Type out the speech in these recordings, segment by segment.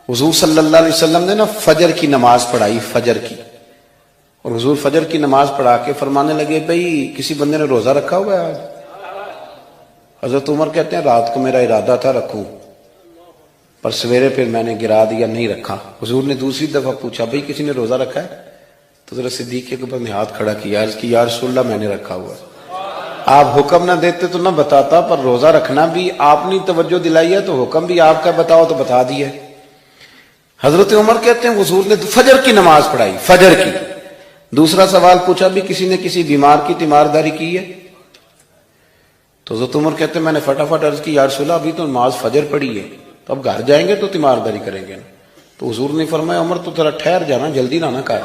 حضور صلی اللہ علیہ وسلم نے نا فجر کی نماز پڑھائی، فجر کی، اور حضور فجر کی نماز پڑھا کے فرمانے لگے بھئی کسی بندے نے روزہ رکھا ہوا ہے آج؟ حضرت عمر کہتے ہیں رات کو میرا ارادہ تھا رکھوں، پر سویرے پھر میں نے گرا دیا، نہیں رکھا۔ حضور نے دوسری دفعہ پوچھا بھئی کسی نے روزہ رکھا ہے؟ تو حضرت صدیق اکبر نے ہاتھ کھڑا کیا، عرض کی یا رسول اللہ میں نے رکھا ہوا ہے۔ آپ حکم نہ دیتے تو نہ بتاتا، پر روزہ رکھنا بھی آپ نے توجہ دلائی ہے تو حکم بھی آپ کا بتاؤ تو بتا دیا۔ حضرت عمر کہتے ہیں حضور نے فجر کی نماز پڑھائی، فجر کی۔ دوسرا سوال پوچھا بھی کسی نے کسی بیمار کی تیمارداری کی ہے؟ تو حضرت عمر کہتے ہیں میں نے فٹافٹ عرض کی یا رسول اللہ ابھی تو نماز فجر پڑھی ہے، تو اب گھر جائیں گے تو تیمارداری کریں گے۔ تو حضور نے فرمایا عمر تو ذرا ٹھہر جانا، جلدی نہ کر،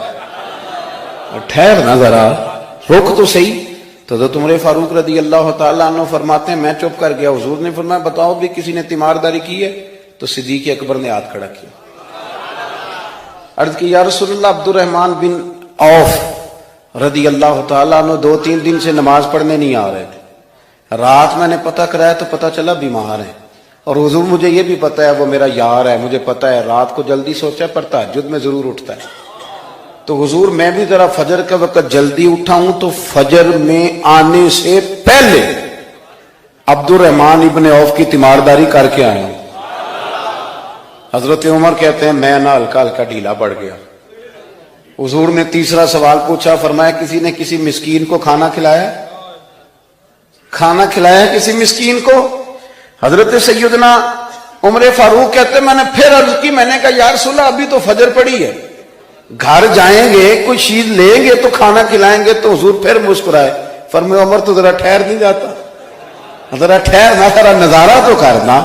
ٹھہر نہ، ذرا رک تو صحیح۔ تو حضرت عمر فاروق رضی اللہ تعالیٰ عنہ فرماتے ہیں میں چپ کر گیا، حضور نے فرمایا بتاؤ بھی کسی نے تیمارداری کی ہے؟ تو صدیق اکبر نے ہاتھ کھڑا کیا، عرض کی یا رسول اللہ عبد الرحمن بن عوف رضی اللہ تعالیٰ عنہ 2-3 دن سے نماز پڑھنے نہیں آ رہے تھے، رات میں نے پتہ کرایا تو پتہ چلا بیمار ہیں، اور حضور مجھے یہ بھی پتہ ہے وہ میرا یار ہے، مجھے پتہ ہے رات کو جلدی سوچا پر تہجد میں ضرور اٹھتا ہے، تو حضور میں بھی ذرا فجر کے وقت جلدی اٹھا ہوں تو فجر میں آنے سے پہلے عبد الرحمن ابن عوف کی تیمارداری کر کے آیا ہوں۔ حضرت عمر کہتے ہیں میں نہ ہلکا ہلکا ڈھیلا پڑ گیا۔ حضور نے تیسرا سوال پوچھا، فرمایا کسی نے کسی مسکین کو کھانا کھلایا؟ کھانا کھلایا کسی مسکین کو؟ حضرت سیدنا عمر فاروق کہتے ہیں میں نے پھر عرض کی، میں نے کہا یا رسول اللہ ابھی تو فجر پڑی ہے، گھر جائیں گے کوئی چیز لیں گے تو کھانا کھلائیں گے۔ تو حضور پھر مسکرائے، فرمایا عمر تو ذرا ٹھہر نہیں جاتا، ذرا ٹھہر نہ، ذرا نظارہ تو کرنا،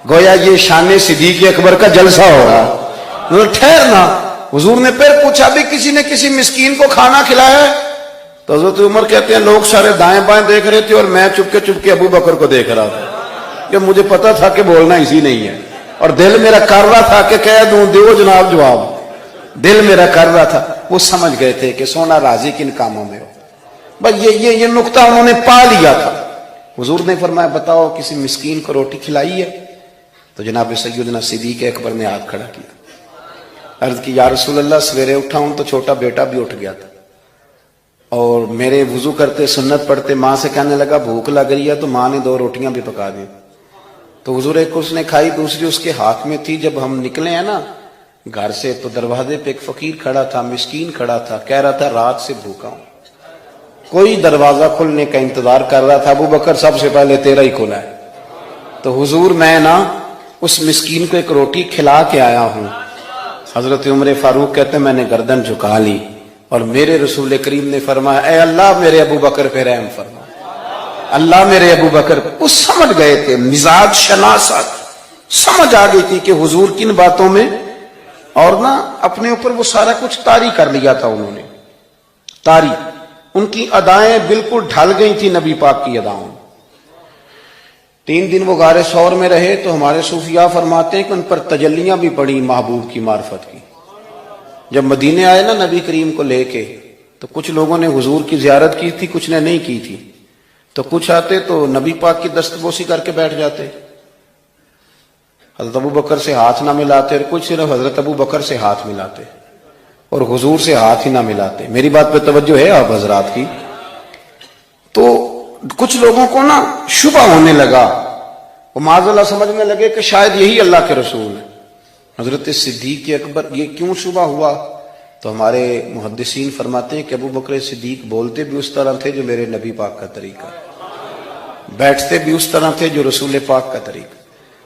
گویا یہ شان صدیق اکبر کا جلسہ ہو رہا، ذرا ٹھہرنا۔ حضور نے پھر پوچھا بھی کسی نے کسی مسکین کو کھانا کھلایا ہے؟ تو حضرت عمر کہتے ہیں لوگ سارے دائیں بائیں دیکھ رہے تھے اور میں چپ کے ابو بکر کو دیکھ رہا تھا، کہ مجھے پتا تھا کہ بولنا اسی نہیں ہے، اور دل میرا کر رہا تھا کہ کہہ دوں دیو جناب جواب، دل میرا کر رہا تھا۔ وہ سمجھ گئے تھے کہ سونا راضی کن کاموں میں ہو، بس یہ نقطہ انہوں نے پا لیا تھا۔ حضور نے فرمایا بتاؤ کسی مسکین کو روٹی کھلائی ہے؟ تو جناب سیدنا صدیق اکبر نے ہاتھ کھڑا کیا، عرض کی یا رسول اللہ سویرے اٹھا ہوں تو چھوٹا بیٹا بھی اٹھ گیا تھا، اور میرے وضو کرتے سنت پڑھتے ماں سے کہنے لگا بھوک لگ رہی ہے، تو ماں نے 2 روٹیاں بھی پکا دی، تو حضور ایک اس نے کھائی دوسری اس کے ہاتھ میں تھی۔ جب ہم نکلے ہیں نا گھر سے تو دروازے پہ ایک فقیر کھڑا تھا، مسکین کھڑا تھا، کہہ رہا تھا رات سے بھوکا ہوں، کوئی دروازہ کھلنے کا انتظار کر رہا تھا، ابو بکر سب سے پہلے تیرا ہی کھلا ہے۔ تو حضور میں نا اس مسکین کو ایک روٹی کھلا کے آیا ہوں۔ حضرت عمر فاروق کہتے ہیں میں نے گردن جھکا لی، اور میرے رسول کریم نے فرمایا اے اللہ میرے ابو بکر پہ رحم فرما، اللہ میرے ابو بکر۔ وہ سمجھ گئے تھے، مزاج شناست سمجھ آ گئی تھی کہ حضور کن باتوں میں، اور نہ اپنے اوپر وہ سارا کچھ طاری کر لیا تھا انہوں نے، طاری، ان کی ادائیں بالکل ڈھل گئی تھی نبی پاک کی ادائیں۔ 3 دن وہ غار ثور میں رہے تو ہمارے صوفیاء فرماتے ہیں کہ ان پر تجلیاں بھی پڑی محبوب کی معرفت کی۔ جب مدینے آئے نا نبی کریم کو لے کے، تو کچھ لوگوں نے حضور کی زیارت کی تھی، کچھ نے نہیں کی تھی، تو کچھ آتے تو نبی پاک کی دستبوسی کر کے بیٹھ جاتے، حضرت ابو بکر سے ہاتھ نہ ملاتے، اور کچھ صرف حضرت ابو بکر سے ہاتھ ملاتے اور حضور سے ہاتھ ہی نہ ملاتے۔ میری بات پہ توجہ ہے آپ حضرات کی؟ تو کچھ لوگوں کو نا شبہ ہونے لگا، وہ معاذ اللہ سمجھنے لگے کہ شاید یہی اللہ کے رسول ہے۔ حضرت صدیق اکبر، یہ کیوں شبہ ہوا؟ تو ہمارے محدثین فرماتے ہیں کہ ابو بکر صدیق بولتے بھی اس طرح تھے جو میرے نبی پاک کا طریقہ، بیٹھتے بھی اس طرح تھے جو رسول پاک کا طریقہ۔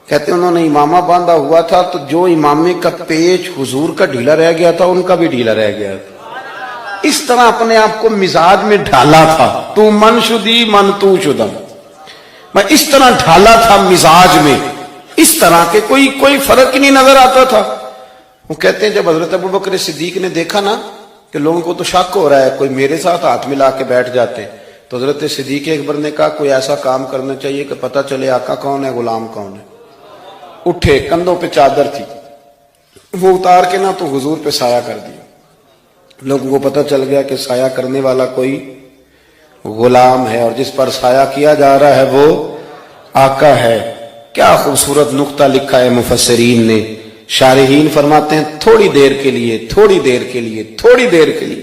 کہتے ہیں انہوں نے امامہ باندھا ہوا تھا تو جو امامے کا پیچ حضور کا ڈھیلا رہ گیا تھا ان کا بھی ڈھیلا رہ گیا تھا، اس طرح اپنے آپ کو مزاج میں ڈھالا تھا، تو من شدی من تو شدم، میں اس طرح ڈھالا تھا مزاج میں، اس طرح کے کوئی فرق ہی نہیں نظر آتا تھا۔ وہ کہتے ہیں جب حضرت ابو بکر صدیق نے دیکھا نا کہ لوگوں کو تو شک ہو رہا ہے، کوئی میرے ساتھ ہاتھ ملا کے بیٹھ جاتے، تو حضرت صدیق اکبر نے کہا کوئی ایسا کام کرنا چاہیے کہ پتہ چلے آقا کون ہے غلام کون ہے۔ اٹھے، کندھوں پہ چادر تھی، وہ اتار کے نا تو حضور پہ سایہ کر دیا، لوگوں کو پتہ چل گیا کہ سایہ کرنے والا کوئی غلام ہے، اور جس پر سایہ کیا جا رہا ہے وہ آقا ہے۔ کیا خوبصورت نقطہ لکھا ہے مفسرین نے شارحین فرماتے ہیں تھوڑی دیر کے لیے، تھوڑی دیر کے لیے، تھوڑی دیر کے لیے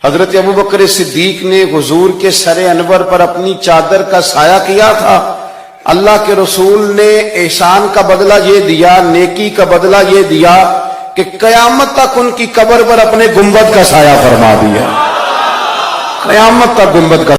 حضرت ابوبکر صدیق نے حضور کے سر انور پر اپنی چادر کا سایہ کیا تھا۔ اللہ کے رسول نے احسان کا بدلہ یہ دیا، نیکی کا بدلہ یہ دیا کہ قیامت تک ان کی قبر پر اپنے گنبد کا سایہ فرما دیا، قیامت تک گنبد کا